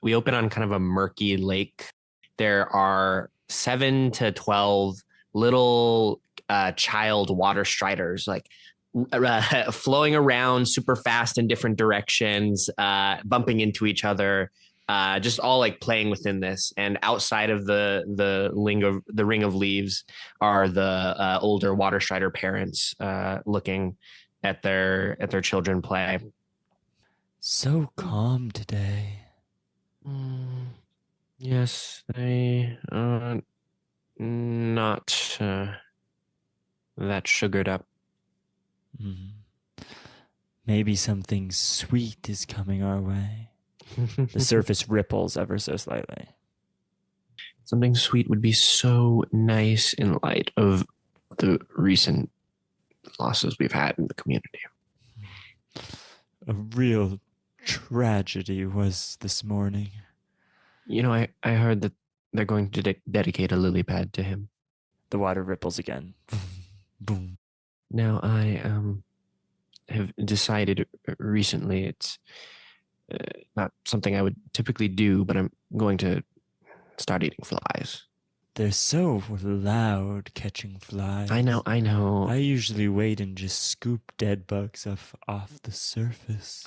We open on kind of a murky lake. There are 7 to 12 little child water striders, like flowing around super fast in different directions, bumping into each other, just all like playing within this. And outside of the ring of leaves are the older water strider parents looking at their children play. So calm today. Yes, they are not that sugared up. Mm. Maybe something sweet is coming our way. The surface ripples ever so slightly. Something sweet would be so nice in light of the recent losses we've had in the community. A real tragedy was this morning. You know, I heard that they're going to dedicate a lily pad to him. The water ripples again. Boom. Now I have decided recently it's not something I would typically do, but I'm going to start eating flies. They're so loud catching flies. I know. I usually wait and just scoop dead bugs off the surface.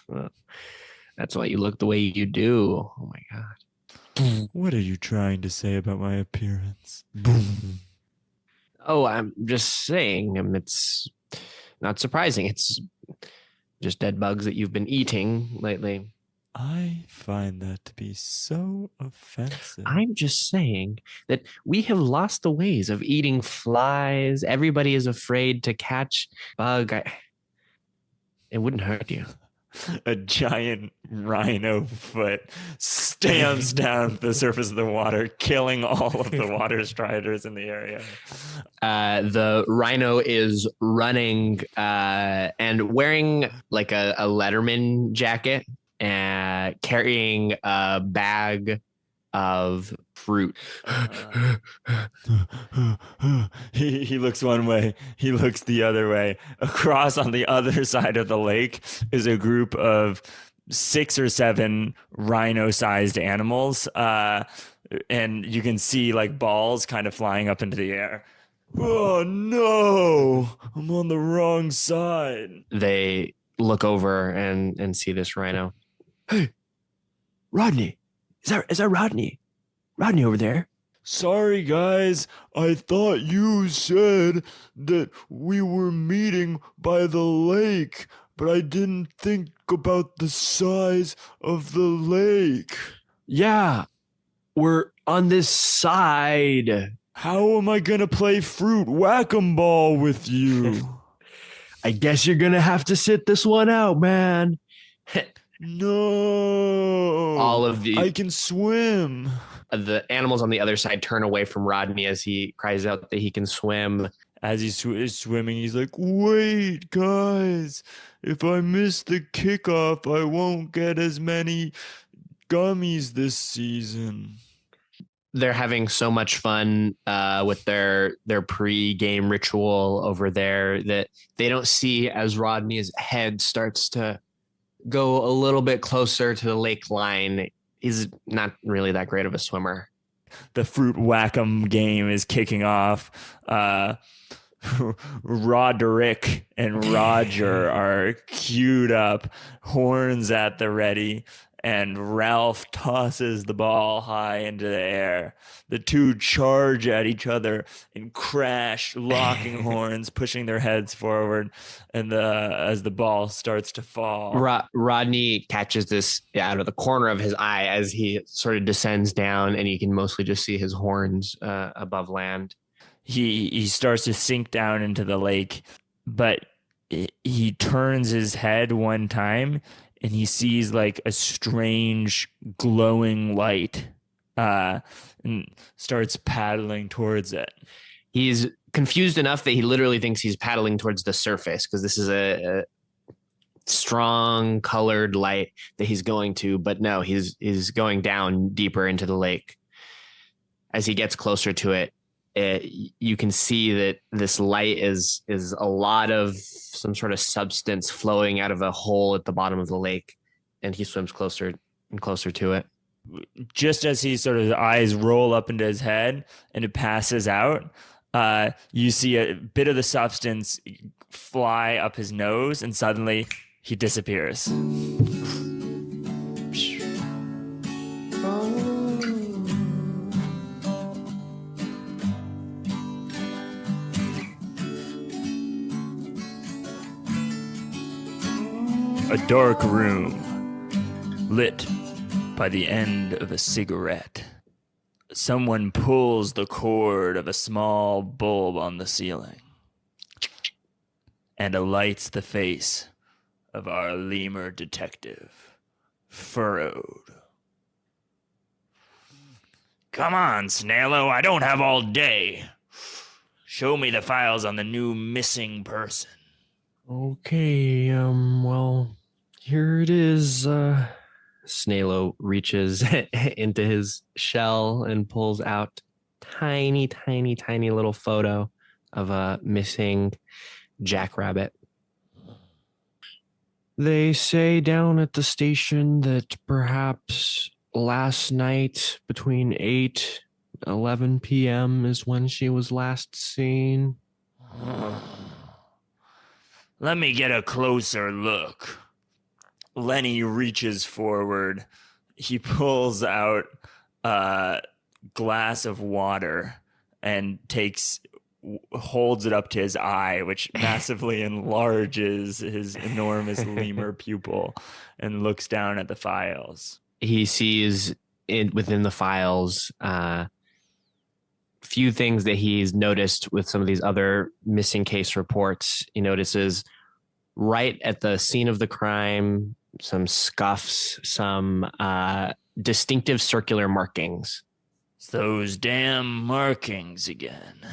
Well, that's why you look the way you do. Oh my God. What are you trying to say about my appearance? Boom. Oh, I'm just saying, it's not surprising. It's just dead bugs that you've been eating lately. I find that to be so offensive. I'm just saying that we have lost the ways of eating flies. Everybody is afraid to catch bug. It wouldn't hurt you. A giant rhino foot stamps down the surface of the water, killing all of the water striders in the area. The rhino is running and wearing like a Letterman jacket and carrying a bag of fruit. He looks one way, he looks the other way. Across on the other side of the lake is a group of 6 or 7 rhino-sized animals, and you can see like balls kind of flying up into the air. Oh no, I'm on the wrong side. They look over and see this rhino. Hey, Rodney, is that Rodney? Rodney over there. Sorry, guys. I thought you said that we were meeting by the lake, but I didn't think about the size of the lake. Yeah, we're on this side. How am I gonna play fruit whack-a-mole with you? I guess you're gonna have to sit this one out, man. No. All of I can swim. The animals on the other side turn away from Rodney as he cries out that he can swim. As he's swimming, he's like, wait, guys, if I miss the kickoff, I won't get as many gummies this season. They're having so much fun with their pre-game ritual over there that they don't see as Rodney's head starts to go a little bit closer to the lake line. He's not really that great of a swimmer. The fruit whack-em game is kicking off. Roderick and Roger are queued up, horns at the ready, and Ralph tosses the ball high into the air. The two charge at each other and crash, locking horns, pushing their heads forward, and as the ball starts to fall. Rodney catches this out of the corner of his eye as he sort of descends down, and you can mostly just see his horns above land. He starts to sink down into the lake, but he turns his head one time, and he sees like a strange glowing light and starts paddling towards it. He's confused enough that he literally thinks he's paddling towards the surface because this is a strong colored light that he's going to, but no, he's going down deeper into the lake. As he gets closer to it, you can see that this light is a lot of some sort of substance flowing out of a hole at the bottom of the lake, and he swims closer and closer to it. Just as he sort of eyes roll up into his head and it passes out, you see a bit of the substance fly up his nose, and suddenly he disappears. A dark room, lit by the end of a cigarette. Someone pulls the cord of a small bulb on the ceiling and alights the face of our lemur detective, furrowed. Come on, Snailo, I don't have all day. Show me the files on the new missing person. Okay, well, here it is. Snailo reaches into his shell and pulls out tiny little photo of a missing jackrabbit. They say down at the station that perhaps last night between 8 and 11 p.m. is when she was last seen. Let me get a closer look. Lenny reaches forward. He pulls out a glass of water and holds it up to his eye, which massively enlarges his enormous lemur pupil, and looks down at the files. He sees within the files few things that he's noticed with some of these other missing case reports. He notices right at the scene of the crime some scuffs, some distinctive circular markings. It's those damn markings again.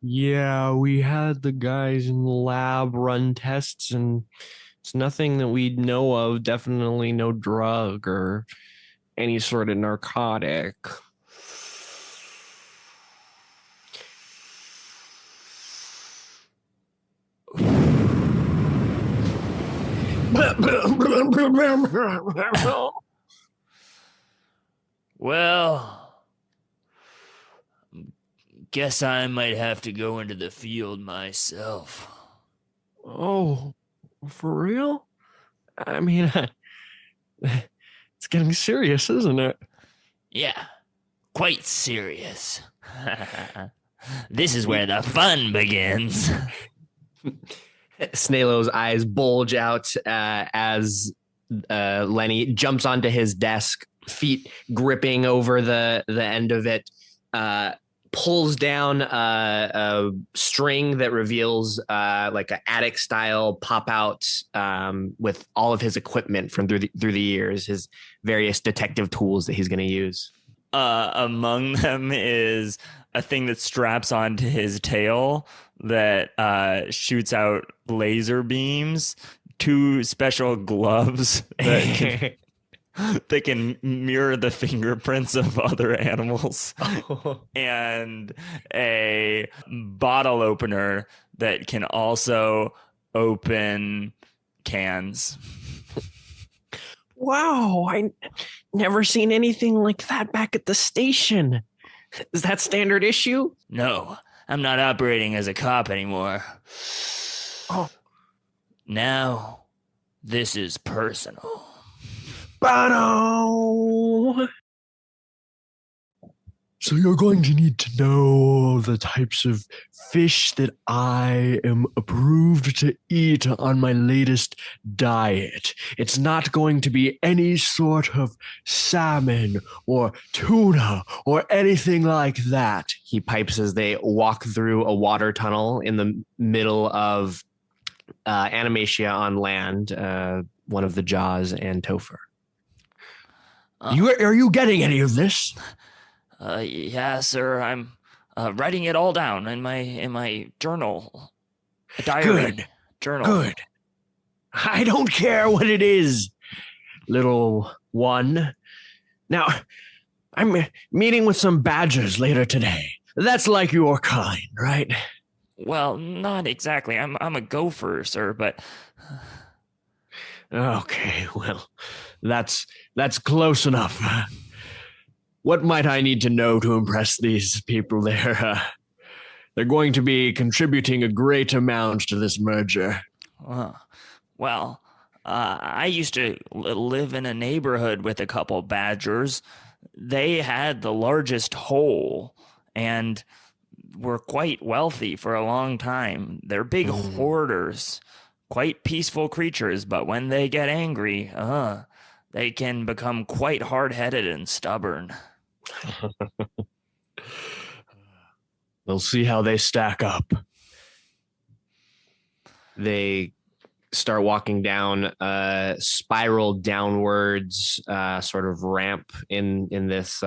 Yeah, we had the guys in the lab run tests, and it's nothing that we know of. Definitely no drug or any sort of narcotic. Well, guess I might have to go into the field myself. Oh, for real? I mean, it's getting serious, isn't it? Yeah, quite serious. This is where the fun begins. Snailo's eyes bulge out as Lenny jumps onto his desk, feet gripping over the end of it, pulls down a string that reveals like an attic style pop out with all of his equipment from through the years, his various detective tools that he's going to use. Among them is a thing that straps onto his tail that shoots out laser beams, 2 special gloves that can mirror the fingerprints of other animals, and a bottle opener that can also open cans. Wow, I never seen anything like that back at the station. Is that standard issue? No, I'm not operating as a cop anymore. Oh. Now, this is personal. Bano! So you're going to need to know the types of fish that I am approved to eat on my latest diet. It's not going to be any sort of salmon or tuna or anything like that. He pipes as they walk through a water tunnel in the middle of Animatia on land, one of the Jaws and Topher. Are you getting any of this? Yeah, sir. I'm writing it all down in my journal, a diary. Good. Journal. Good. I don't care what it is, little one. Now, I'm meeting with some badgers later today. That's like your kind, right? Well, not exactly. I'm a gopher, sir, but Okay, well, that's close enough. What might I need to know to impress these people there? They're going to be contributing a great amount to this merger. Uh, well, I used to live in a neighborhood with a couple badgers. They had the largest hole and were quite wealthy for a long time. They're big hoarders, quite peaceful creatures, but when they get angry, they can become quite hard-headed and stubborn. We'll see how they stack up. They start walking down a spiral downwards sort of ramp in this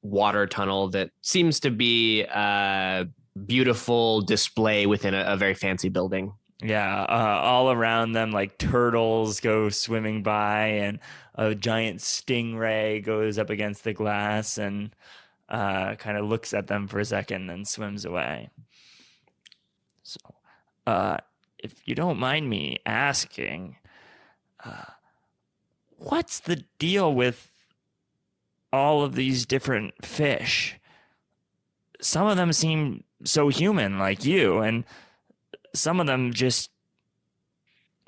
water tunnel that seems to be a beautiful display within a very fancy building. Yeah, all around them, like turtles go swimming by, and a giant stingray goes up against the glass and kind of looks at them for a second and swims away. So, if you don't mind me asking, what's the deal with all of these different fish? Some of them seem so human, like you, and some of them just,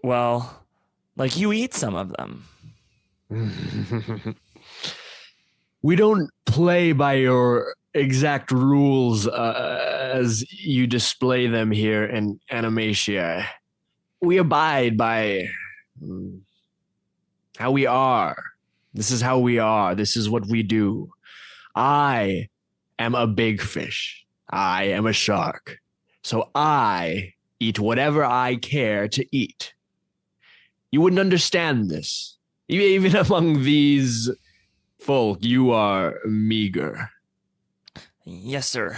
well, like you eat some of them. We don't play by your exact rules as you display them here in Animatia. We abide by how we are. This is how we are. This is what we do. I am a big fish. I am a shark. So I eat whatever I care to eat. You wouldn't understand this. Even among these folk, you are meager. Yes, sir.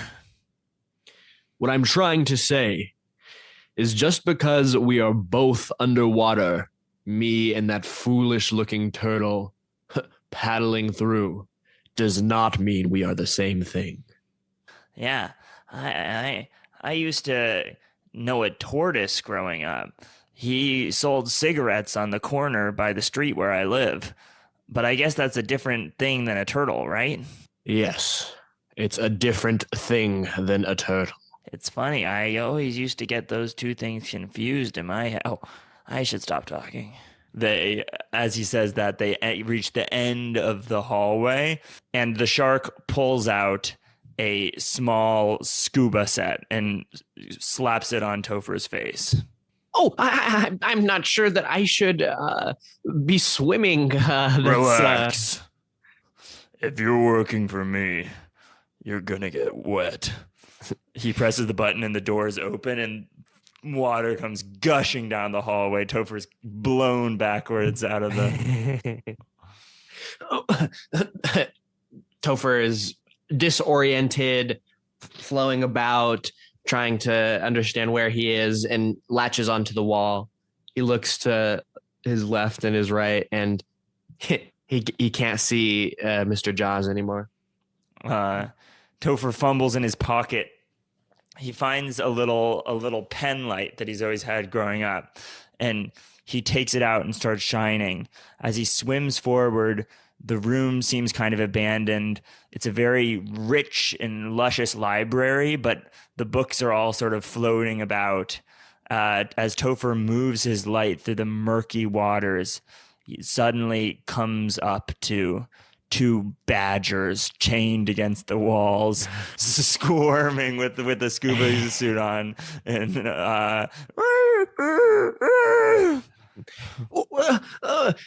What I'm trying to say is just because we are both underwater, me and that foolish-looking turtle paddling through, does not mean we are the same thing. Yeah, I used to know a tortoise growing up. He sold cigarettes on the corner by the street where I live. But I guess that's a different thing than a turtle, right? Yes, it's a different thing than a turtle. It's funny. I always used to get those two things confused in my head. Oh, I should stop talking. As he says that, they reach the end of the hallway, and the shark pulls out a small scuba set and slaps it on Topher's face. Oh, I'm not sure that I should be swimming. Relax. If you're working for me, you're gonna get wet. He presses the button and the doors open and water comes gushing down the hallway. Topher's blown backwards out of the... Topher is disoriented, flowing about, trying to understand where he is, and latches onto the wall. He looks to his left and his right, and he can't see Mr. Jaws anymore. Topher fumbles in his pocket. He finds a little pen light that he's always had growing up, and he takes it out and starts shining. As he swims forward, the room seems kind of abandoned. It's a very rich and luscious library, but the books are all sort of floating about. As Topher moves his light through the murky waters, he suddenly comes up to two badgers chained against the walls, squirming with the scuba suit on, and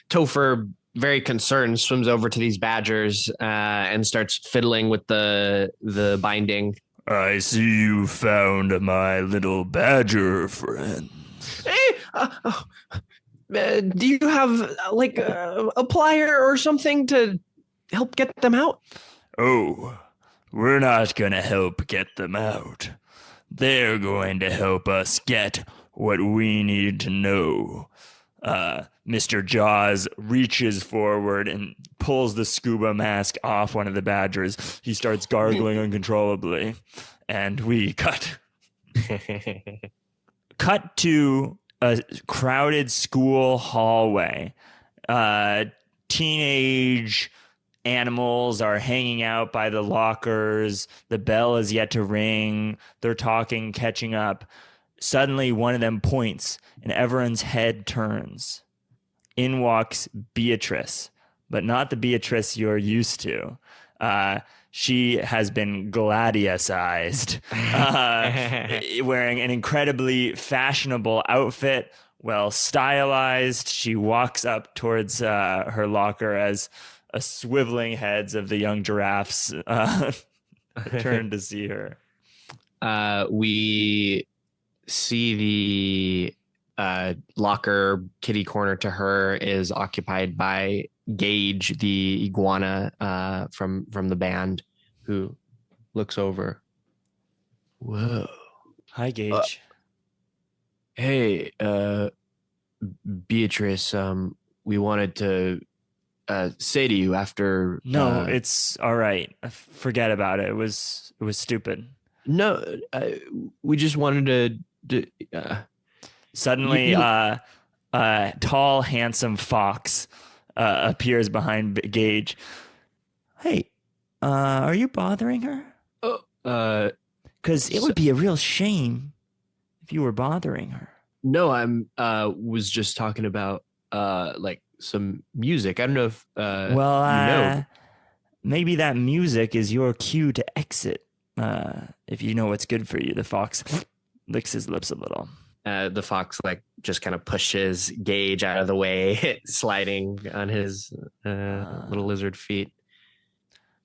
Topher, very concerned, swims over to these badgers and starts fiddling with the binding. I see you found my little badger friend. Hey, do you have like a plier or something to help get them out? Oh, we're not gonna help get them out. They're going to help us get what we need to know. Mr. Jaws reaches forward and pulls the scuba mask off one of the badgers. He starts gargling uncontrollably, and we cut. Cut to a crowded school hallway. Teenage animals are hanging out by the lockers. The bell is yet to ring. They're talking, catching up. Suddenly, one of them points, and everyone's head turns. In walks Beatrice, but not the Beatrice you're used to. She has been gladiusized, wearing an incredibly fashionable outfit, well stylized. She walks up towards her locker as a swiveling heads of the young giraffes turn to see her. We see the locker kitty corner to her is occupied by Gage, the iguana from the band, who looks over. Whoa. Hi, Gage. Hey, Beatrice, we wanted to say to you after... No, it's all right. Forget about it. It was stupid. No, we just wanted to... Suddenly, a tall, handsome fox appears behind Gage. Hey, are you bothering her? Because it would be a real shame if you were bothering her. No, I'm was just talking about like some music. I don't know if you know. Maybe that music is your cue to exit. If you know what's good for you. The fox licks his lips a little. The fox like just kind of pushes Gage out of the way, sliding on his little lizard feet.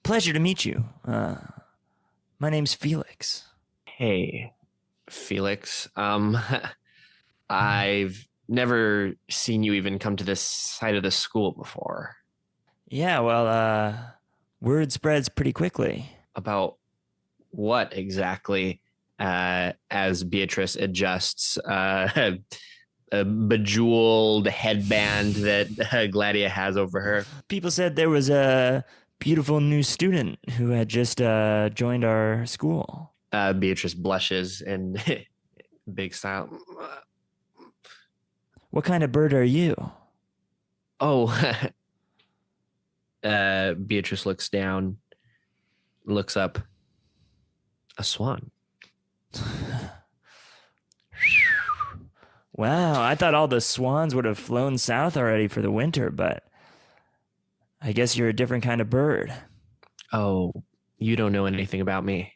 Pleasure to meet you. My name's Felix. Hey, Felix. I've never seen you even come to this side of the school before. Yeah, well, word spreads pretty quickly. About what exactly? As Beatrice adjusts a bejeweled headband that Gladia has over her. People said there was a beautiful new student who had just joined our school. Beatrice blushes in big style. What kind of bird are you? Oh, Beatrice looks down, looks up. A swan. Wow, I thought all the swans would have flown south already for the winter, but I guess you're a different kind of bird. Oh, you don't know anything about me.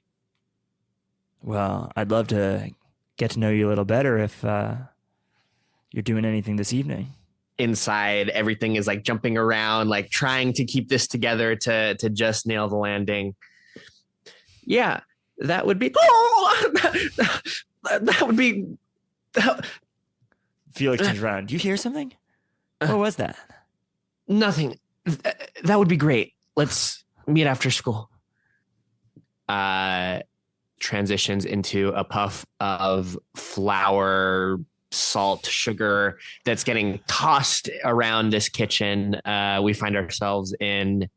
Well, I'd love to get to know you a little better if you're doing anything this evening. Inside, everything is like jumping around, like trying to keep this together to just nail the landing. Yeah, that would be... that would be... Felix turns around. Do you hear something? What was that? Nothing. That would be great. Let's meet after school. Transitions into a puff of flour, salt, sugar that's getting tossed around this kitchen. We find ourselves in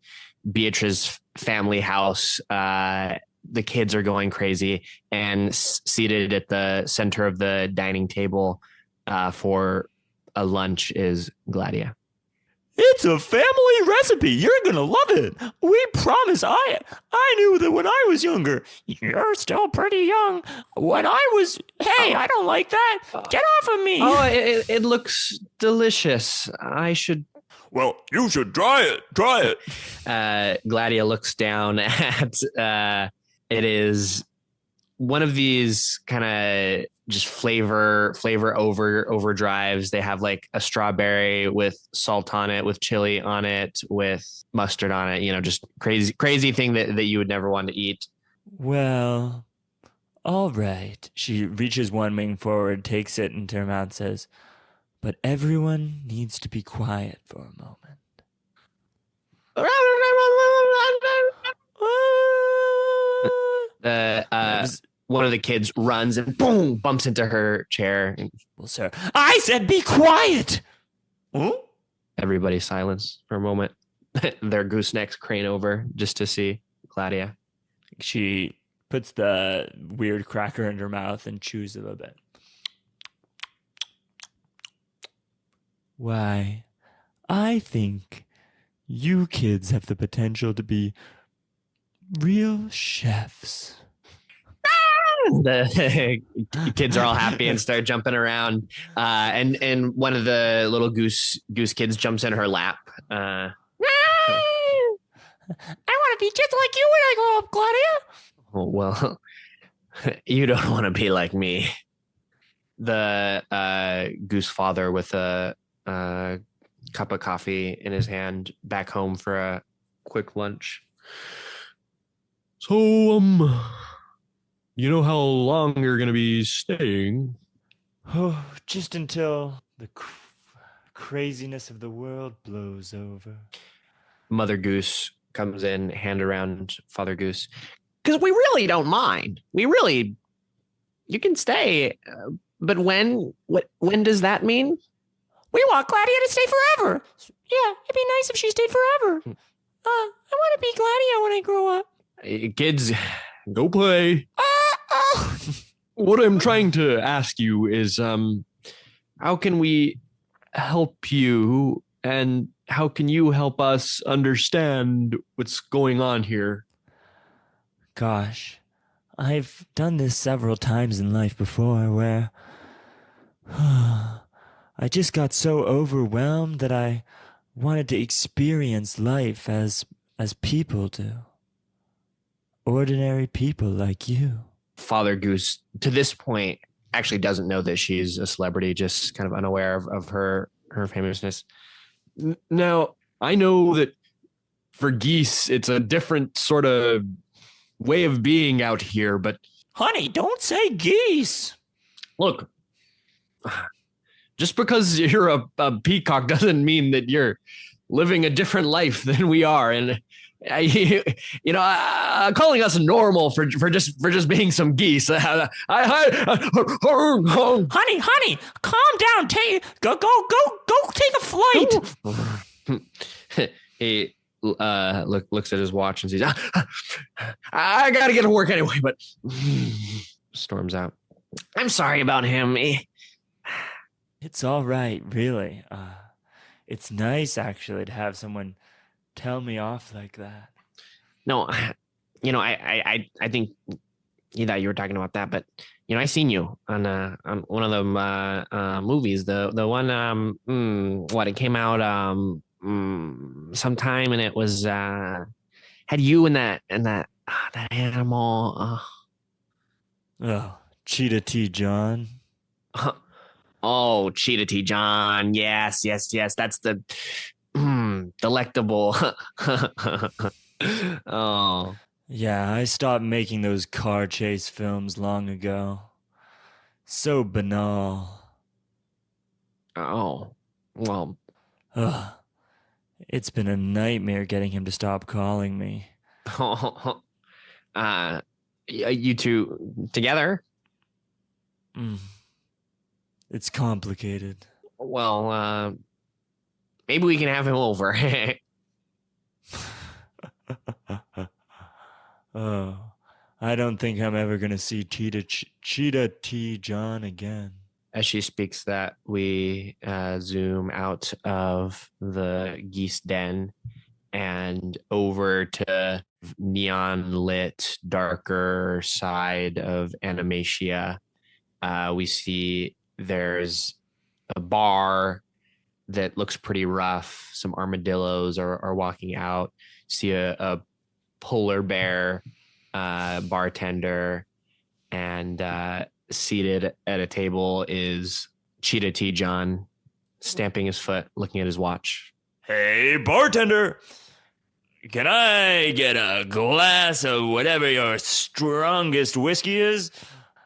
Beatrice's family house. The kids are going crazy, and seated at the center of the dining table for a lunch is Gladia. It's a family recipe. You're going to love it. We promise. I knew that when I was younger. You're still pretty young. When I was... Hey, I don't like that. Get off of me. Oh, it looks delicious. I should... Well, you should try it. Try it. Gladia looks down at... it is one of these kind of just flavor overdrives. They have like a strawberry with salt on it, with chili on it, with mustard on it. You know, just crazy thing that you would never want to eat. Well, all right. She reaches one wing forward, takes it into her mouth, says, "But everyone needs to be quiet for a moment." One of the kids runs and boom, bumps into her chair. Well, sir, I said be quiet. Oh? Everybody silence for a moment. Their goosenecks crane over just to see Gladia. She puts the weird cracker in her mouth and chews a little bit. Why, I think you kids have the potential to be real chefs. The kids are all happy and start jumping around. And one of the little goose kids jumps in her lap. I want to be just like you when I grow up, Claudia. Oh, well, you don't want to be like me. The goose father with a cup of coffee in his hand back home for a quick lunch. So, you know how long you're going to be staying? Oh, just until the craziness of the world blows over. Mother Goose comes in, hand around Father Goose. Because we really don't mind. You can stay. But when does that mean? We want Gladia to stay forever. Yeah, it'd be nice if she stayed forever. I want to be Gladia when I grow up. Kids, go play. What I'm trying to ask you is, how can we help you, and how can you help us understand what's going on here? Gosh, I've done this several times in life before where I just got so overwhelmed that I wanted to experience life as people do. Ordinary people like you. Father Goose, to this point, actually doesn't know that she's a celebrity, just kind of unaware of her famousness. Now, I know that for geese, it's a different sort of way of being out here, but... Honey, don't say geese. Look, just because you're a peacock doesn't mean that you're living a different life than we are. And calling us normal for just being some geese. Honey, calm down. Go take a flight. He looks at his watch and says, I gotta get to work anyway, but storms out. I'm sorry about him. It's all right, really. It's nice actually to have someone tell me off like that. No, I think that you were talking about that, but I seen you on one of the movies, the one it came out sometime, and it was had you and that animal. Cheetah T. John. Oh, Cheetah T. John. Yes. That's the delectable. Oh. Yeah, I stopped making those car chase films long ago. So banal. Oh. Well. It's been a nightmare getting him to stop calling me. You two together? It's complicated. Well, maybe we can have him over. Oh, I don't think I'm ever going to see Cheetah T. John again. As she speaks that, we zoom out of the geese den and over to neon lit, darker side of Animatia. We see there's a bar that looks pretty rough. Some armadillos are walking out. See a polar bear bartender, and seated at a table is Cheetah T. John, stamping his foot, looking at his watch. Hey, bartender, can I get a glass of whatever your strongest whiskey is?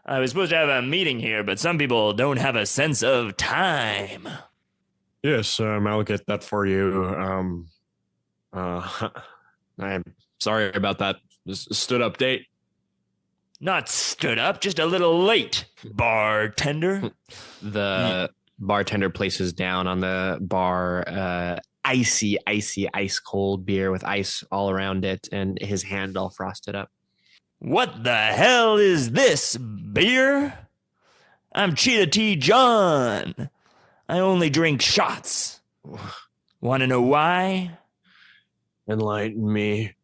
I was supposed to have a meeting here, but some people don't have a sense of time. Yes, I'll get that for you. I'm sorry about that stood up date. Not stood up, just a little late, bartender. The bartender places down on the bar icy, ice cold beer with ice all around it, and his hand all frosted up. What the hell is this, beer? I'm Cheetah T. John. I only drink shots. Want to know why? Enlighten me.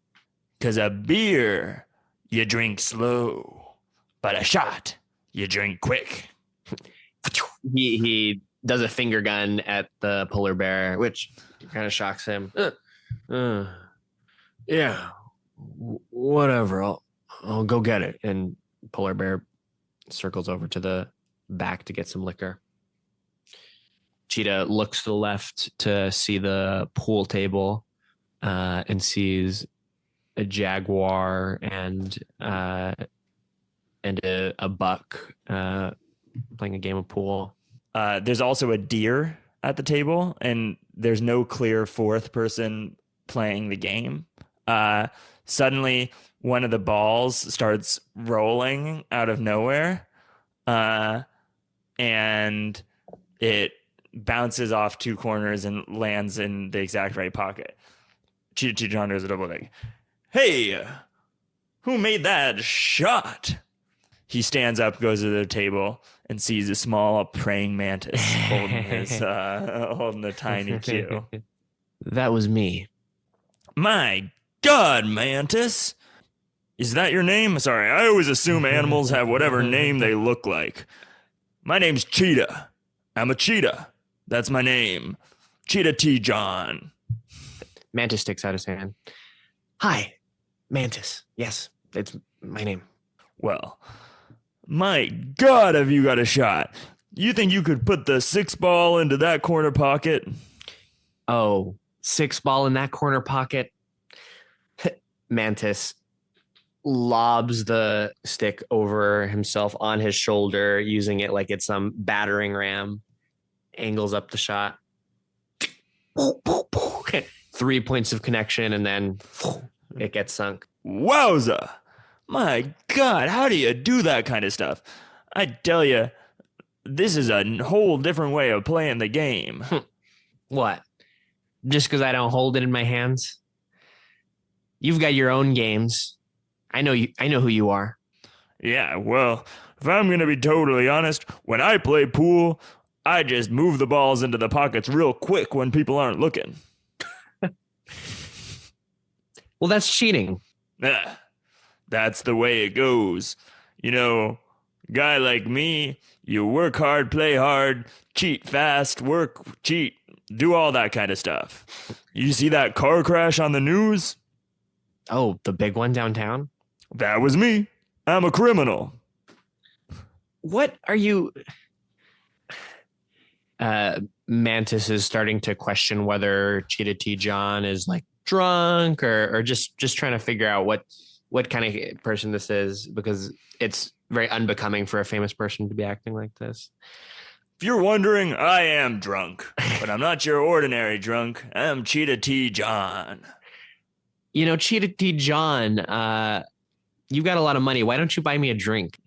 'Cause a beer, you drink slow. But a shot, you drink quick. He does a finger gun at the polar bear, which kind of shocks him. Yeah, whatever. I'll go get it. And polar bear circles over to the back to get some liquor. Cheetah looks to the left to see the pool table and sees a jaguar and a buck playing a game of pool. There's also a deer at the table, and there's no clear fourth person playing the game. Suddenly, one of the balls starts rolling out of nowhere, and it bounces off two corners and lands in the exact right pocket. Cheetah John does a double leg. Hey, who made that shot? He stands up, goes to the table, and sees a small praying mantis holding the tiny cue. That was me. My God, Mantis! Is that your name? Sorry, I always assume animals have whatever name they look like. My name's Cheetah. I'm a cheetah. That's my name. Cheetah T. John. Mantis sticks out his hand. Hi, Mantis. Yes, it's my name. Well, my God, have you got a shot? You think you could put the 6 ball into that corner pocket? Oh, 6 ball in that corner pocket? Mantis lobs the stick over himself on his shoulder, using it like it's some battering ram. Angles up the shot. 3 points of connection, and then it gets sunk. Wowza! My God, how do you do that kind of stuff? I tell you, this is a whole different way of playing the game. What? Just because I don't hold it in my hands? You've got your own games. I know you. I know who you are. Yeah, well, if I'm going to be totally honest, when I play pool, I just move the balls into the pockets real quick when people aren't looking. Well, that's cheating. That's the way it goes. You know, guy like me, you work hard, play hard, cheat fast, work, cheat, do all that kind of stuff. You see that car crash on the news? Oh, the big one downtown? That was me. I'm a criminal. What are you... Mantis is starting to question whether Cheetah T. John is like drunk or just trying to figure out what kind of person this is, because it's very unbecoming for a famous person to be acting like this. If you're wondering, I am drunk, but I'm not your ordinary drunk. I'm Cheetah T. John. You know, Cheetah T. John, you've got a lot of money. Why don't you buy me a drink?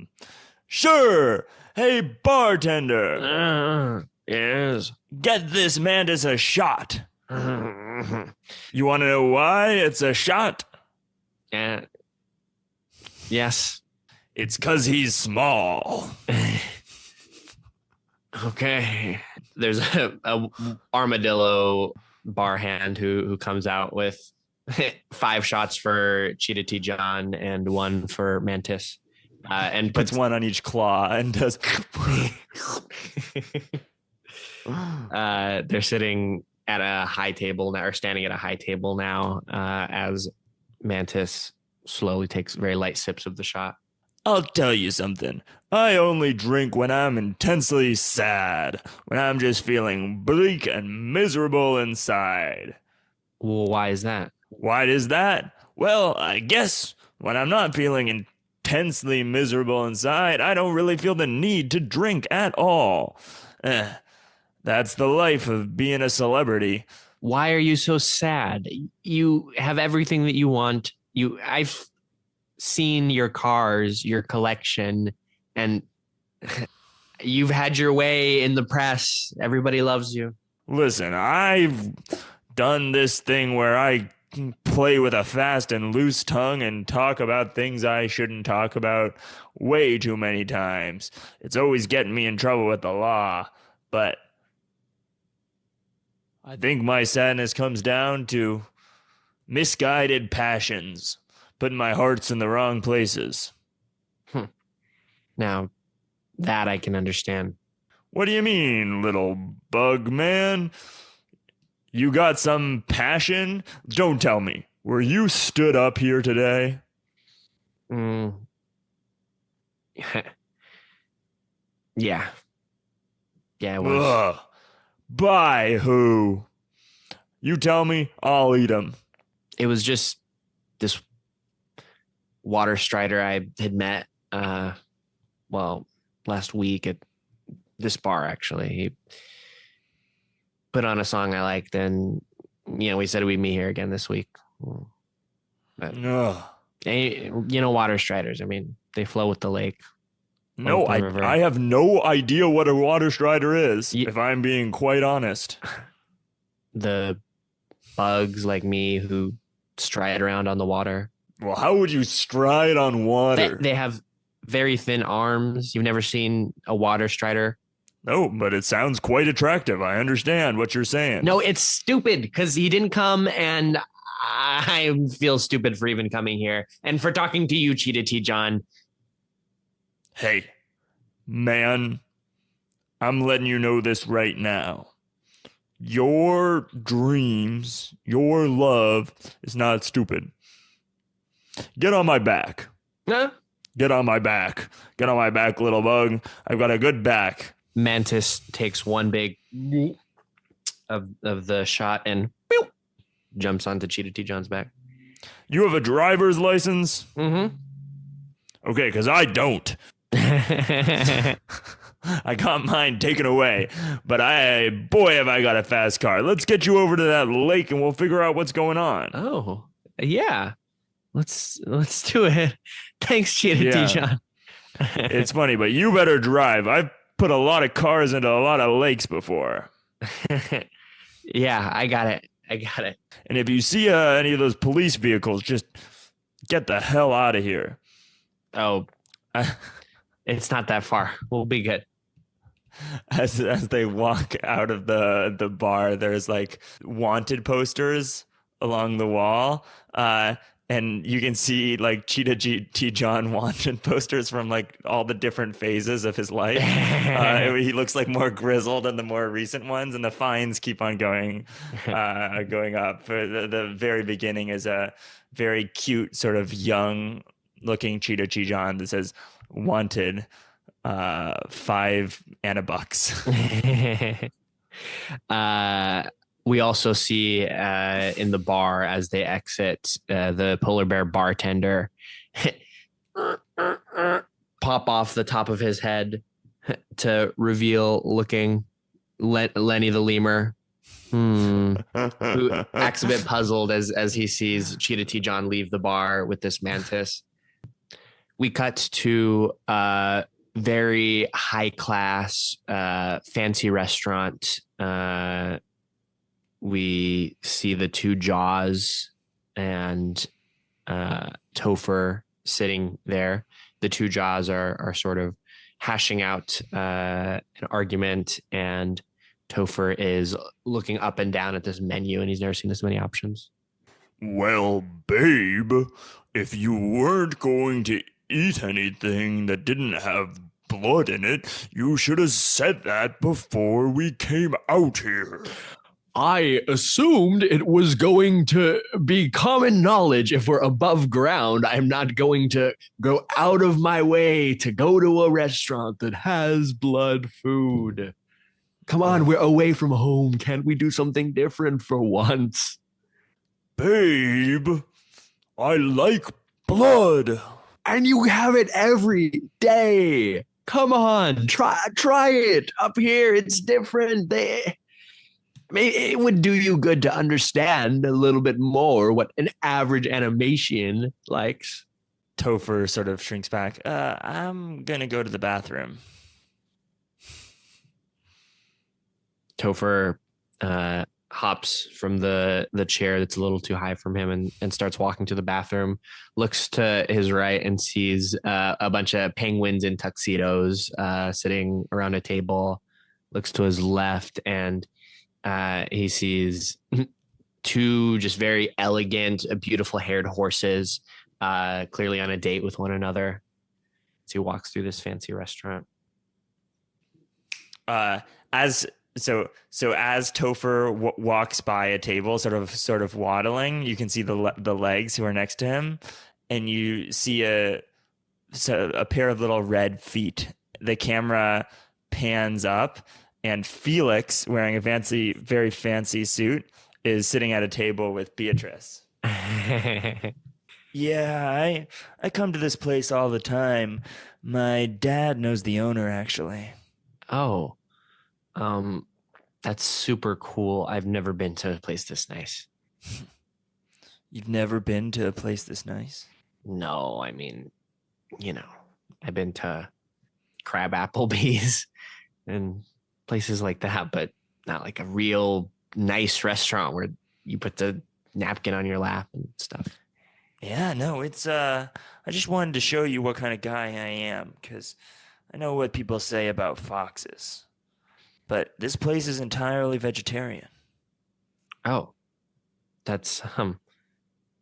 Sure. Hey, bartender. Yes. Get this mantis a shot. You want to know why it's a shot? Yes. It's 'cause he's small. Okay. There's a armadillo bar hand who comes out with 5 shots for Cheetah T. John and 1 for Mantis. And puts 1 on each claw and does. They're sitting at a high table now, or standing at a high table now, as Mantis slowly takes very light sips of the shot. I'll tell you something. I only drink when I'm intensely sad, when I'm just feeling bleak and miserable inside. Well, why is that? Why is that? Well, I guess when I'm not feeling intensely miserable inside, I don't really feel the need to drink at all. That's the life of being a celebrity. Why are you so sad? You have everything that you want. I've seen your cars, your collection, and you've had your way in the press. Everybody loves you. Listen, I've done this thing where I play with a fast and loose tongue and talk about things I shouldn't talk about way too many times. It's always getting me in trouble with the law. But I think my sadness comes down to misguided passions, putting my hearts in the wrong places. Now, that I can understand. What do you mean, little bug man? You got some passion? Don't tell me. Were you stood up here today? Mm. Yeah. Yeah, it was. Ugh. By who? You tell me, I'll eat them. It was just this Water Strider I had met, last week at this bar, actually. He put on a song I liked, and, we said we'd meet here again this week. But, Water Striders, I mean, they flow with the lake. No, I have no idea what a water strider is, if I'm being quite honest. The bugs like me who stride around on the water. Well, how would you stride on water? They have very thin arms. You've never seen a water strider? No, but it sounds quite attractive. I understand what you're saying. No, it's stupid because he didn't come, and I feel stupid for even coming here and for talking to you, Cheetah T. John. Hey, man, I'm letting you know this right now. Your dreams, your love is not stupid. Get on my back. Huh? Get on my back. Get on my back, little bug. I've got a good back. Mantis takes one big of the shot and jumps onto Cheetah T. John's back. You have a driver's license? Mm-hmm. Okay, because I don't. I got mine taken away, but boy, have I got a fast car. Let's get you over to that lake and we'll figure out what's going on. Oh, yeah. Let's do it. Thanks, Cheetah T. John. It's funny, but you better drive. I've put a lot of cars into a lot of lakes before. Yeah, I got it. And if you see any of those police vehicles, just get the hell out of here. Oh, it's not that far. We'll be good. As they walk out of the bar, there's like wanted posters along the wall. And you can see like Cheetah T. John wanted posters from like all the different phases of his life. He looks like more grizzled than the more recent ones, and the fines keep on going up. The very beginning is a very cute, sort of young looking Cheetah T. John that says wanted 5 $5. We also see in the bar as they exit, the polar bear bartender pop off the top of his head to reveal looking Lenny the lemur, who acts a bit puzzled as he sees Cheetah T. John leave the bar with this mantis. We cut to a very high class, fancy restaurant. We see the 2 Jaws and Topher sitting there. The 2 Jaws are sort of hashing out an argument, and Topher is looking up and down at this menu, and he's never seen this many options. Well, babe, if you weren't going to eat anything that didn't have blood in it, you should have said that before we came out here. I assumed it was going to be common knowledge. If we're above ground, I'm not going to go out of my way to go to a restaurant that has blood food. Come on, we're away from home. Can't we do something different for once? Babe, I like blood. And you have it every day. Come on, try it. Up here, it's different. It would do you good to understand a little bit more what an average animation likes. Topher sort of shrinks back. I'm going to go to the bathroom. Topher hops from the chair that's a little too high from him and starts walking to the bathroom, looks to his right and sees a bunch of penguins in tuxedos sitting around a table, looks to his left, and He sees two just very elegant, beautiful haired horses, clearly on a date with one another. As he walks through this fancy restaurant. As as Topher walks by a table, sort of waddling, you can see the legs who are next to him, and you see a pair of little red feet. The camera pans up, and Felix, wearing a very fancy suit, is sitting at a table with Beatrice. Yeah, I come to this place all the time. My dad knows the owner, actually. Oh, that's super cool. I've never been to a place this nice. You've never been to a place this nice? No, I mean, I've been to Crab Applebee's and places like that, but not like a real nice restaurant where you put the napkin on your lap and stuff. Yeah, no, it's I just wanted to show you what kind of guy I am, because I know what people say about foxes, but this place is entirely vegetarian. Oh, that's No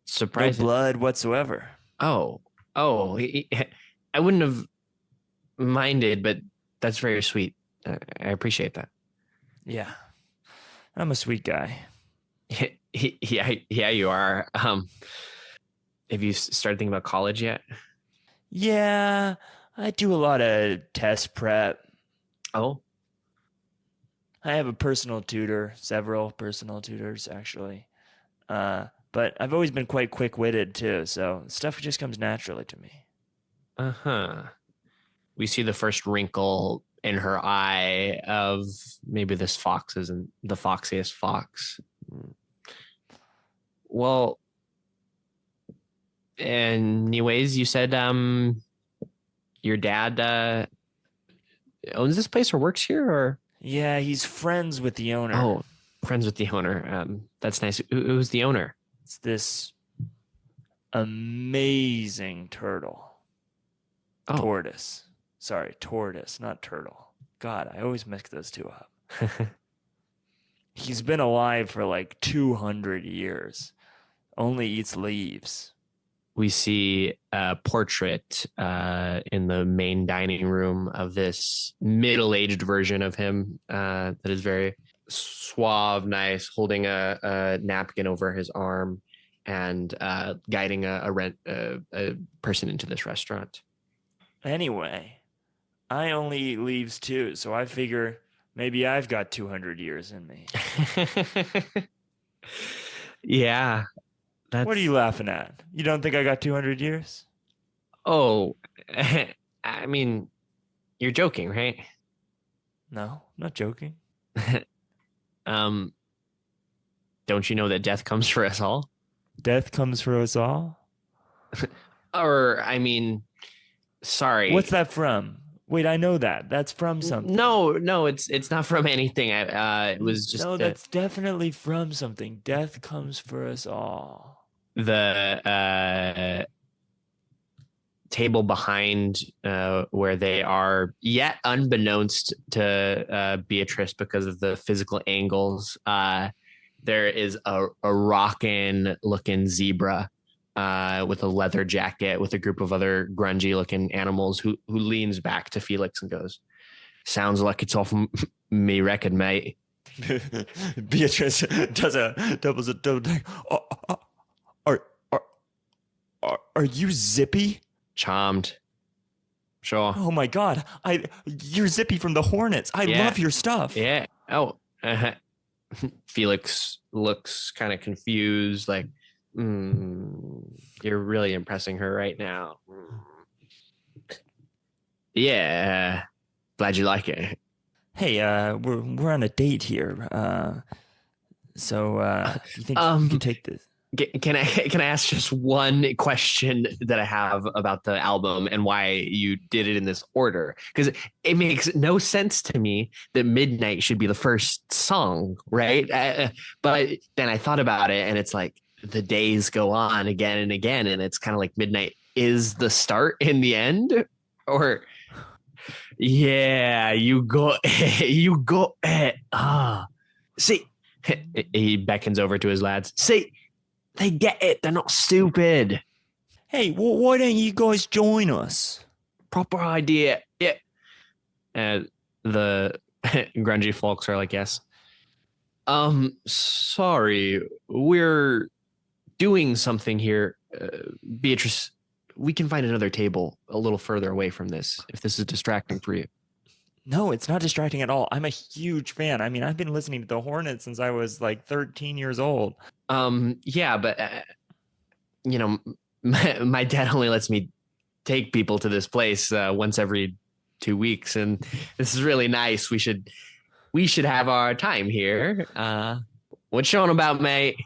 surprising. blood whatsoever. Oh, I wouldn't have minded, but that's very sweet. I appreciate that. Yeah, I'm a sweet guy. Yeah, you are. Have you started thinking about college yet? Yeah, I do a lot of test prep. Oh, I have a personal tutor, several personal tutors, actually. But I've always been quite quick-witted, too, so stuff just comes naturally to me. uh-huh. We see the first wrinkle in her eye of maybe this fox isn't the foxiest fox. Well, anyways, you said your dad owns this place or works here, or Yeah, he's friends with the owner. oh, friends with the owner. That's nice. Who's the owner? It's this amazing turtle. Oh, Tortoise. Sorry, tortoise, not turtle. God, I always mix those two up. He's been alive for like 200 years. Only eats leaves. we see a portrait in the main dining room of this middle-aged version of him that is very suave, nice, holding a napkin over his arm and guiding a person into this restaurant. Anyway, I only eat leaves too, so I figure maybe I've got 200 years in me. Yeah, What are you laughing at? You don't think I got 200 years? Oh, I mean, you're joking, right? No, I'm not joking. um, don't you know that death comes for us all? Death comes for us all? Or, I mean, sorry. What's that from? Wait, I know that. That's from something. No, it's not from anything. It was just No, that's definitely from something. Death comes for us all. The table behind where they are, yet unbeknownst to Beatrice because of the physical angles. There is a rockin' looking zebra with a leather jacket with a group of other grungy looking animals who leans back to Felix and goes, "Sounds like it's off me record, mate." Beatrice does a double take. Are you Zippy? Charmed. Sure. Oh my God! You're Zippy from the Hornets. I love your stuff. Yeah. Oh. Felix looks kind of confused, like, you're really impressing her right now. Yeah. Glad you like it. Hey, we're on a date here. So you think you can take this? Can I ask just one question that I have about the album and why you did it in this order? Because it makes no sense to me that Midnight should be the first song, right? But then I thought about it, and it's like the days go on again and again, and it's kind of like Midnight is the start in the end, or yeah, you go. See, He beckons over to his lads. See, they get it. They're not stupid. Hey, why don't you guys join us? Proper idea. Yeah. The grungy folks are like, yes. Sorry, we're doing something here. Beatrice, we can find another table a little further away from this if this is distracting for you. No, it's not distracting at all. I'm a huge fan. I mean, I've been listening to the Hornets since I was like 13 years old. Yeah, but you know, my dad only lets me take people to this place once every 2 weeks, and this is really nice. We should have our time here. What's you on about, mate?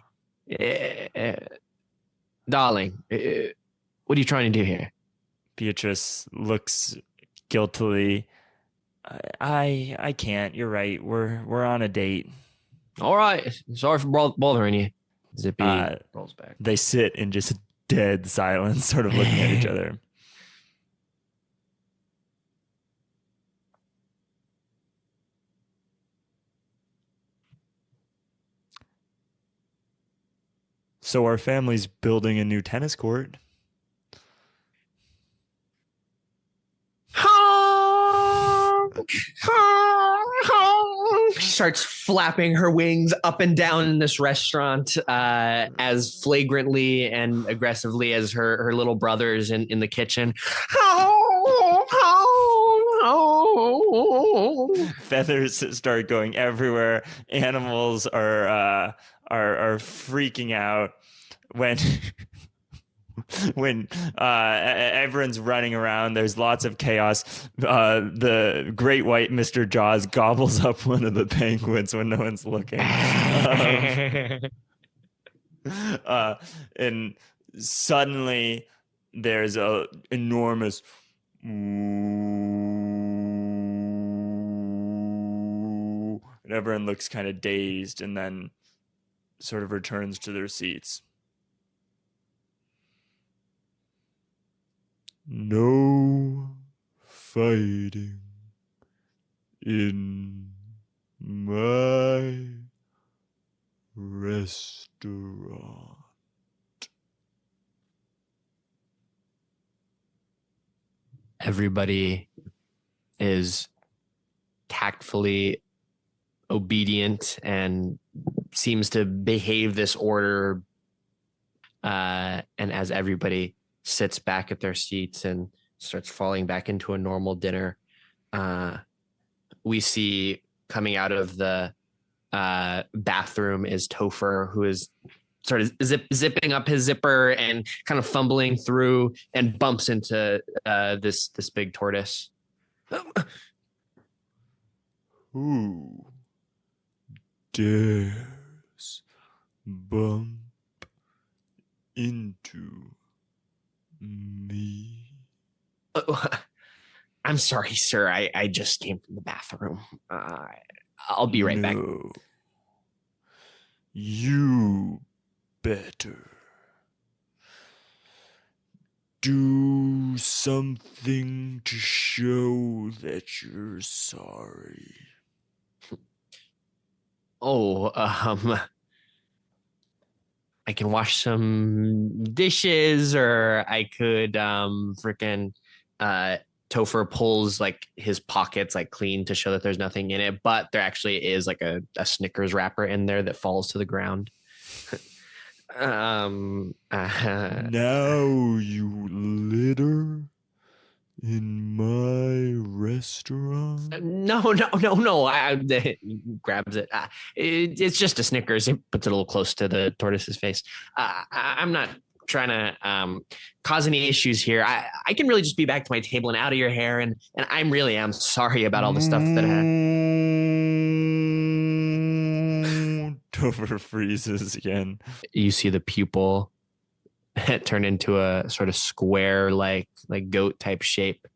Darling, what are you trying to do here? Beatrice looks guiltily. I can't. You're right. We're on a date. All right. Sorry for bothering you. Zippy rolls back. They sit in just dead silence, sort of looking at each other. So our family's building a new tennis court. She starts flapping her wings up and down in this restaurant as flagrantly and aggressively as her little brothers in the kitchen. Feathers start going everywhere. Animals are freaking out when when everyone's running around. There's lots of chaos. The great white Mr. Jaws gobbles up one of the penguins when no one's looking. And suddenly there's a enormous and everyone looks kind of dazed and then sort of returns to their seats. No fighting in my restaurant. Everybody is tactfully obedient and seems to behave this order. And as everybody sits back at their seats and starts falling back into a normal dinner, we see coming out of the bathroom is Topher, who is sort of zipping up his zipper and kind of fumbling through and bumps into this big tortoise. Who dares bump into me? I'm sorry, sir. I just came from the bathroom. I'll be right back. You better do something to show that you're sorry. Oh, I can wash some dishes, or I could freaking Topher pulls like his pockets like clean to show that there's nothing in it, but there actually is like a Snickers wrapper in there that falls to the ground. Now you litter in my restaurant? No. Grabs it. It's just a Snickers. He puts it a little close to the tortoise's face. I'm not trying to cause any issues here. I can really just be back to my table and out of your hair. And I really am sorry about all the stuff that Topher freezes again. You see the pupil turn into a sort of square like goat type shape,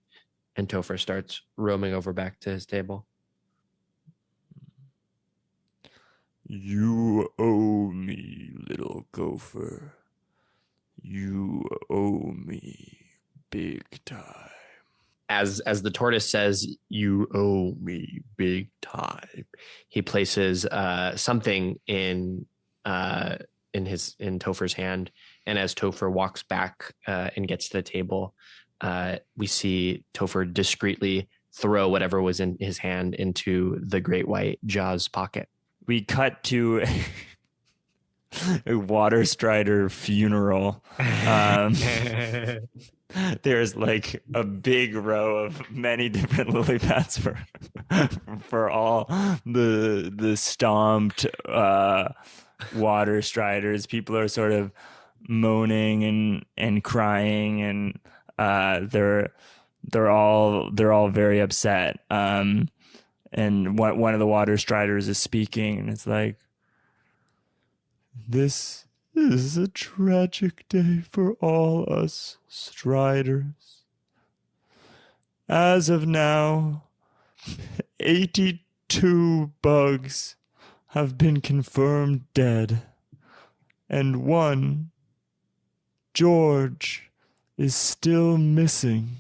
and Topher starts roaming over back to his table. You owe me, little gopher. You owe me big time. as the tortoise says, "You owe me big time," he places something in Topher's hand, and as Topher walks back and gets to the table, we see Topher discreetly throw whatever was in his hand into the great white jaw's pocket. We cut to a Water Strider funeral. There's like a big row of many different lily pads for all the stomped Water Striders. People are sort of moaning and crying, and they're all very upset. And one of the Water Striders is speaking, and it's like, "This is a tragic day for all us Striders. As of now, 82 bugs have been confirmed dead, and one, George, is still missing.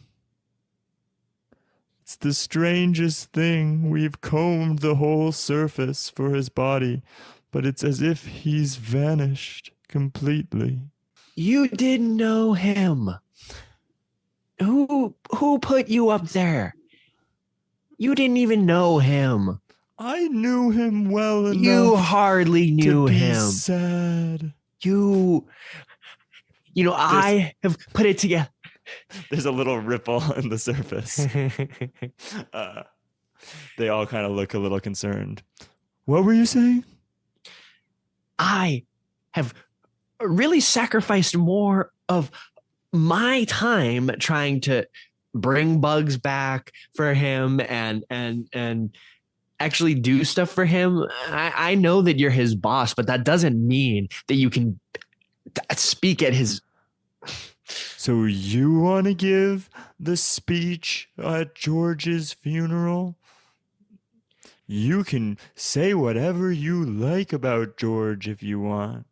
It's the strangest thing. We've combed the whole surface for his body, but it's as if he's vanished completely." You didn't know him. Who put you up there? You didn't even know him. I knew him well enough. You hardly knew to be him. Sad. I have put it together. There's a little ripple in the surface. They all kind of look a little concerned. What were you saying? I have really sacrificed more of my time trying to bring bugs back for him and actually do stuff for him. I know that you're his boss, but that doesn't mean that you can speak at his... So you want to give the speech at George's funeral? You can say whatever you like about George if you want.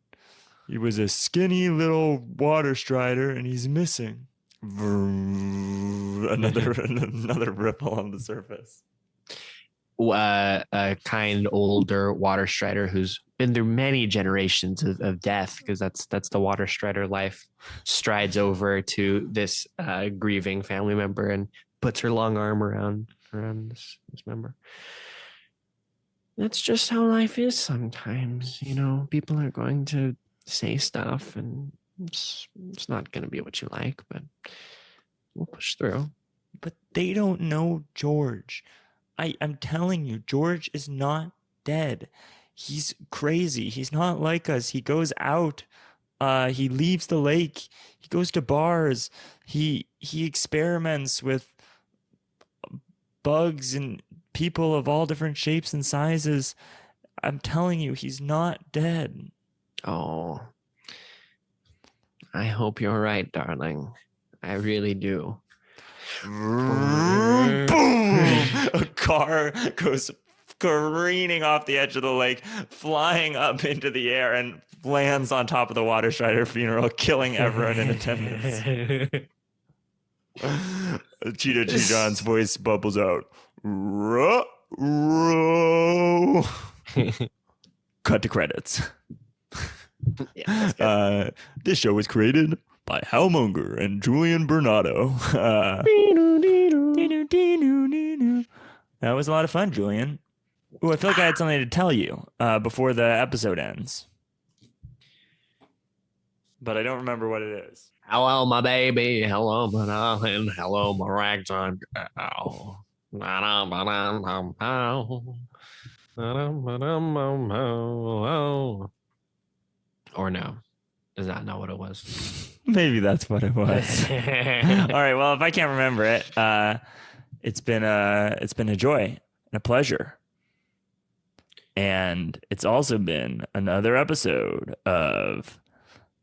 He was a skinny little Water Strider, and he's missing. Another ripple on the surface. A kind older Water Strider who's been through many generations of death, because that's the Water Strider life, strides over to this grieving family member and puts her long arm around this member. That's just how life is sometimes. People are going to say stuff, and it's not going to be what you like, but we'll push through. But they don't know George. I'm telling you, George is not dead. He's crazy. He's not like us. He goes out. He leaves the lake. He goes to bars. He experiments with bugs and people of all different shapes and sizes. I'm telling you, he's not dead. Oh, I hope you're right, darling. I really do. Boom! A car goes careening off the edge of the lake, flying up into the air, and lands on top of the Water Strider funeral, killing everyone in attendance. Cheetah Cheeton's voice bubbles out. Ruh, ruh. Cut to credits. Yeah, this show was created by Hal Munger and Julian Bernardo. That was a lot of fun, Julian. Ooh, I feel like I had something to tell you before the episode ends. But I don't remember what it is. Hello, my baby. Hello, my darling. Hello, my ragtime girl. Or no, is that not what it was? Maybe that's what it was. All right. Well, if I can't remember it, it's been a joy and a pleasure, and it's also been another episode of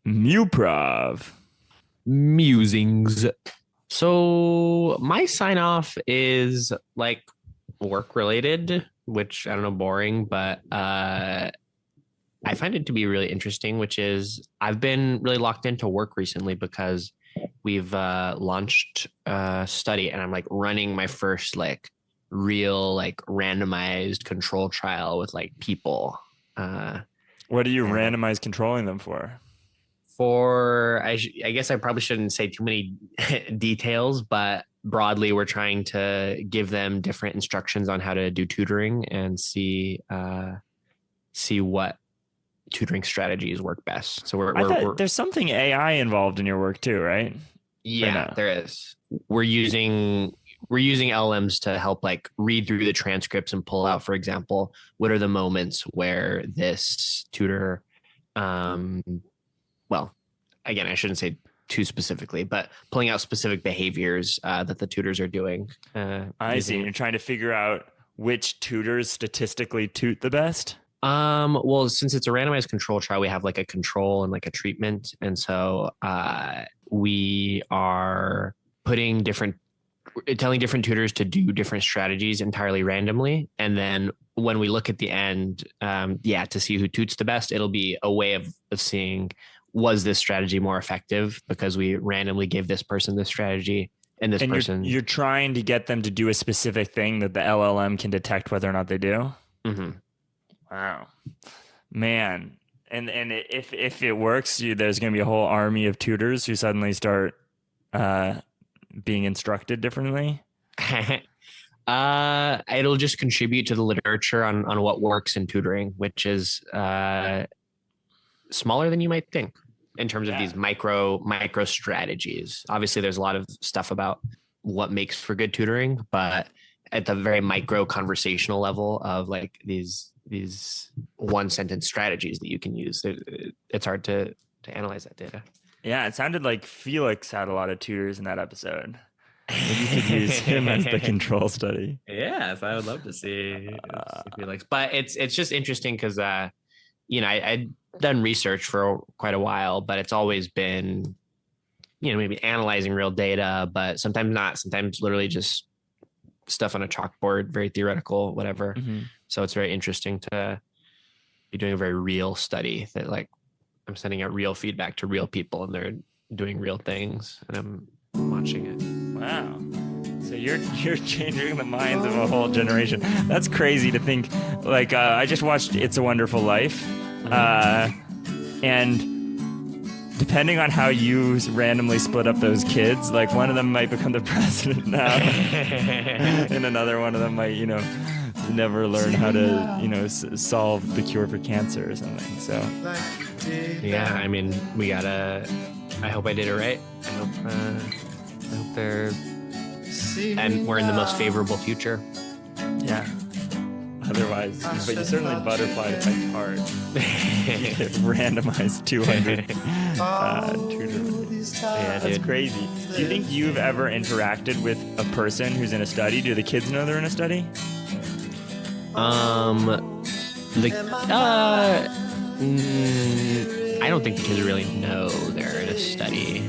Muprov Musings. So my sign off is like work related, which I don't know, boring, but I find it to be really interesting, which is I've been really locked into work recently because we've launched a study, and I'm like running my first like real like randomized control trial with like people. What do you randomize controlling them for? I guess I probably shouldn't say too many details, but broadly, we're trying to give them different instructions on how to do tutoring and see what tutoring strategies work best. So I thought there's something AI involved in your work too, right? Yeah, there is. We're using LLMs to help like read through the transcripts and pull out, for example, what are the moments where this tutor, well, again, I shouldn't say too specifically, but pulling out specific behaviors that the tutors are doing. I see. You're trying to figure out which tutors statistically toot the best. Well, since it's a randomized control trial, we have like a control and like a treatment. And so we are telling different tutors to do different strategies entirely randomly. And then when we look at the end, to see who toots the best, it'll be a way of seeing, was this strategy more effective because we randomly gave this person this strategy and this person. You're trying to get them to do a specific thing that the LLM can detect whether or not they do. Mm-hmm. Wow, man. And if it works, there's going to be a whole army of tutors who suddenly start being instructed differently. It'll just contribute to the literature on what works in tutoring, which is smaller than you might think in terms of these micro strategies. Obviously, there's a lot of stuff about what makes for good tutoring, but at the very micro conversational level of like these one sentence strategies that you can use, it's hard to analyze that data. Yeah, it sounded like Felix had a lot of tutors in that episode. Maybe you could use him as the control study. Yes, I would love to see Felix. But it's just interesting because I'd done research for quite a while, but it's always been maybe analyzing real data, but sometimes not. Sometimes literally just stuff on a chalkboard, very theoretical, whatever. Mm-hmm. So it's very interesting to be doing a very real study that like I'm sending out real feedback to real people and they're doing real things and I'm watching it. Wow. So you're changing the minds of a whole generation. That's crazy to think. Like I just watched It's a Wonderful Life. And depending on how you randomly split up those kids, like one of them might become the president now and another one of them might, never learn how to, solve the cure for cancer or something. So, yeah, I mean, I hope I did it right. I hope and we're in the most favorable future. Yeah. Otherwise, but you certainly butterflied my heart. Randomized 200 tutors. Yeah, that's crazy. Do you think you've ever interacted with a person who's in a study? Do the kids know they're in a study? I don't think the kids really know they're in a study.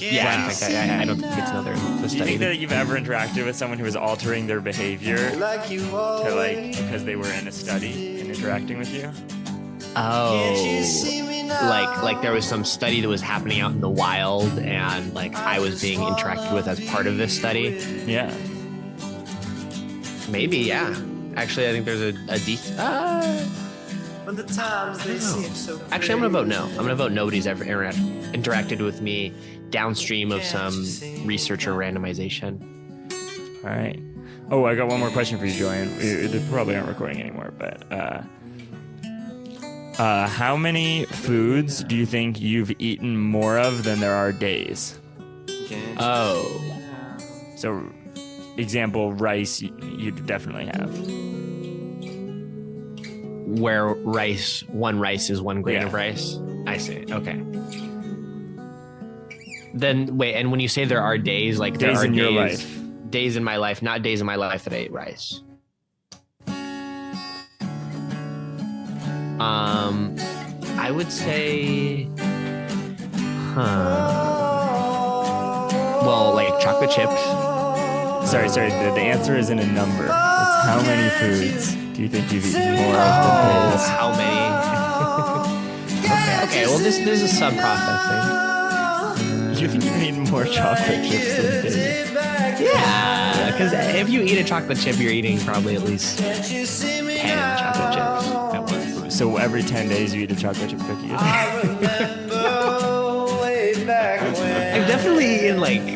Yeah, in fact, I don't think kids know they're in the study. Do you think that you've ever interacted with someone who was altering their behavior because they were in a study and interacting with you? Oh, like there was some study that was happening out in the wild and like I was being interacted with as part of this study? Yeah. Maybe, yeah. Actually, I think there's a Actually, I'm going to vote no. I'm going to vote nobody's ever interacted with me downstream of some research or randomization. All right. Oh, I got one more question for you, Julian. They probably aren't recording anymore, but how many foods do you think you've eaten more of than there are days? Oh. So, example, rice, you definitely have. Where one rice is 1 grain of rice? I see. Okay. Then wait, and when you say there are days, like there are your life. Days in my life, not days in my life that I ate rice. I would say, well, like chocolate chips. Sorry. The answer isn't a number. It's how many foods do you think you've eaten more of than days? How many? Okay. Well, this is sub processing. you think you need more chocolate chips than Dave? Yeah, because if you eat a chocolate chip, you're eating probably at least 10 chocolate chips at once. So every 10 days you eat a chocolate chip cookie. I've definitely eaten like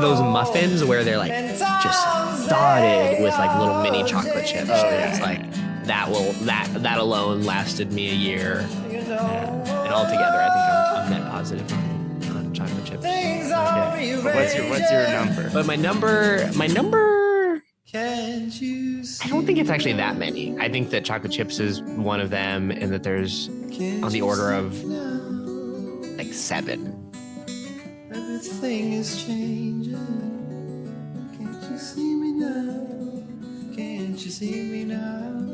those muffins where they're like just dotted with like little mini chocolate chips. It's like that alone lasted me a year. And altogether, I think I'm net positive on chocolate chips. Okay. But what's your number? But my number. I don't think it's actually that many. I think that chocolate chips is one of them, and that there's on the order of like 7. Everything is changing. Can't you see me now? Can't you see me now?